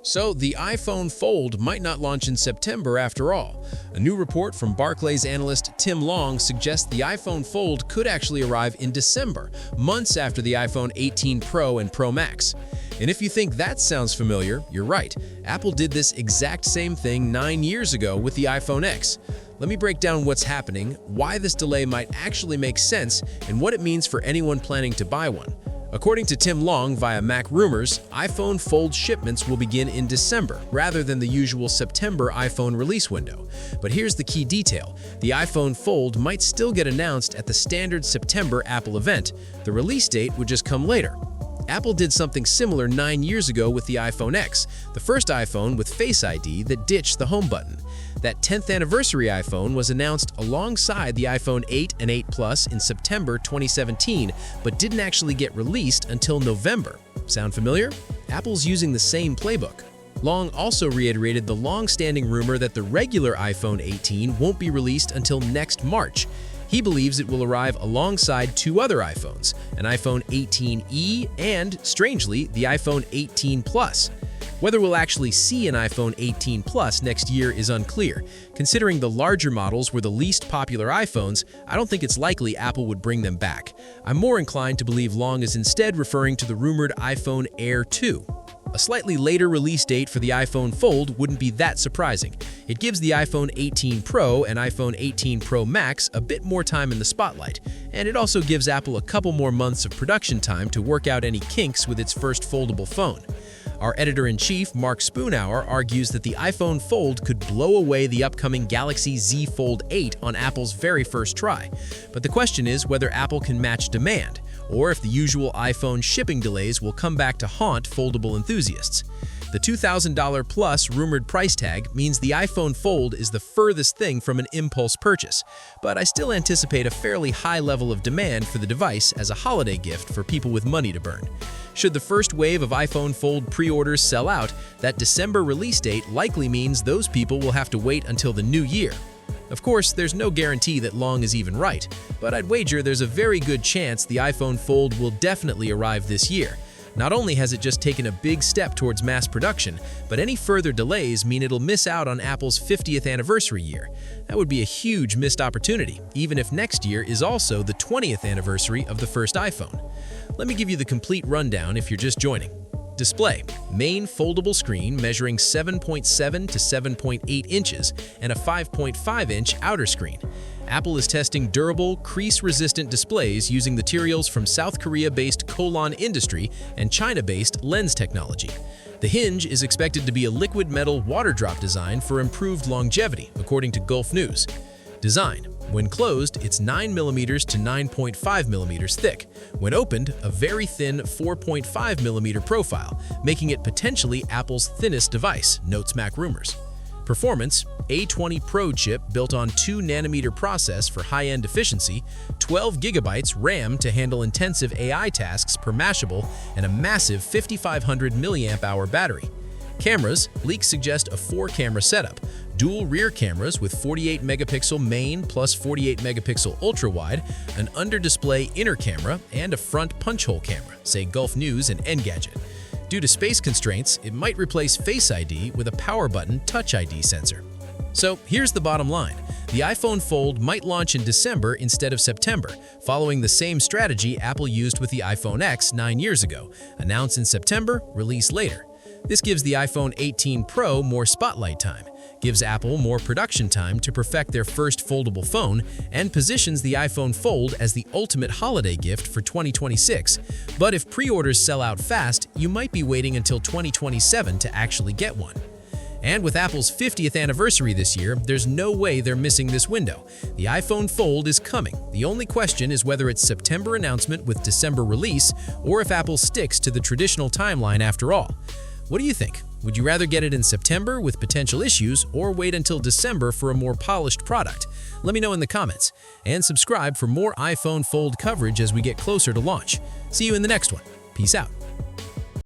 So the iPhone Fold might not launch in September after all. A new report from Barclays analyst Tim Long suggests the iPhone Fold could actually arrive in December, months after the iPhone 18 Pro and Pro Max. And if you think that sounds familiar, you're right. Apple did this exact same thing 9 years ago with the iPhone X. Let me break down what's happening, why this delay might actually make sense, and what it means for anyone planning to buy one. According to Tim Long via Mac Rumors, iPhone Fold shipments will begin in December rather than the usual September iPhone release window. But here's the key detail. The iPhone Fold might still get announced at the standard September Apple event. The release date would just come later. Apple did something similar 9 years ago with the iPhone X, the first iPhone with Face ID that ditched the home button. That 10th anniversary iPhone was announced alongside the iPhone 8 and 8 Plus in September 2017, but didn't actually get released until November. Sound familiar? Apple's using the same playbook. Long also reiterated the long-standing rumor that the regular iPhone 18 won't be released until next March. He believes it will arrive alongside two other iPhones, an iPhone 18e and, strangely, the iPhone 18 Plus. Whether we'll actually see an iPhone 18 Plus next year is unclear. Considering the larger models were the least popular iPhones, I don't think it's likely Apple would bring them back. I'm more inclined to believe Long is instead referring to the rumored iPhone Air 2. A slightly later release date for the iPhone Fold wouldn't be that surprising. It gives the iPhone 18 Pro and iPhone 18 Pro Max a bit more time in the spotlight, and it also gives Apple a couple more months of production time to work out any kinks with its first foldable phone. Our editor-in-chief, Mark Spoonhour, argues that the iPhone Fold could blow away the upcoming Galaxy Z Fold 8 on Apple's very first try. But the question is whether Apple can match demand, or if the usual iPhone shipping delays will come back to haunt foldable enthusiasts. The $2,000 plus rumored price tag means the iPhone Fold is the furthest thing from an impulse purchase, but I still anticipate a fairly high level of demand for the device as a holiday gift for people with money to burn. Should the first wave of iPhone Fold pre-orders sell out, that December release date likely means those people will have to wait until the new year. Of course, there's no guarantee that Long is even right, but I'd wager there's a very good chance the iPhone Fold will definitely arrive this year. Not only has it just taken a big step towards mass production, but any further delays mean it'll miss out on Apple's 50th anniversary year. That would be a huge missed opportunity, even if next year is also the 20th anniversary of the first iPhone. Let me give you the complete rundown if you're just joining. Display: main foldable screen measuring 7.7 to 7.8 inches and a 5.5-inch outer screen. Apple is testing durable, crease-resistant displays using materials from South Korea-based Kolon Industry and China-based Lens technology. The hinge is expected to be a liquid metal waterdrop design for improved longevity, according to Gulf News. Design: when closed, it's 9mm to 9.5mm thick. When opened, a very thin 4.5mm profile, making it potentially Apple's thinnest device, notes Mac Rumors. Performance: A20 Pro chip built on 2nm process for high-end efficiency, 12GB RAM to handle intensive AI tasks per Mashable, and a massive 5500 mAh battery. Cameras: leaks suggest a 4-camera setup, dual rear cameras with 48-megapixel main plus 48-megapixel ultra-wide, an under-display inner camera, and a front punch-hole camera, say Gulf News and Engadget. Due to space constraints, it might replace Face ID with a power button Touch ID sensor. So here's the bottom line. The iPhone Fold might launch in December instead of September, following the same strategy Apple used with the iPhone X 9 years ago: announce in September, release later. This gives the iPhone 18 Pro more spotlight time, gives Apple more production time to perfect their first foldable phone, and positions the iPhone Fold as the ultimate holiday gift for 2026. But if pre-orders sell out fast, you might be waiting until 2027 to actually get one. And with Apple's 50th anniversary this year, there's no way they're missing this window. The iPhone Fold is coming. The only question is whether it's September announcement with December release, or if Apple sticks to the traditional timeline after all. What do you think? Would you rather get it in September with potential issues, or wait until December for a more polished product? Let me know in the comments. And subscribe for more iPhone Fold coverage as we get closer to launch. See you in the next one. Peace out.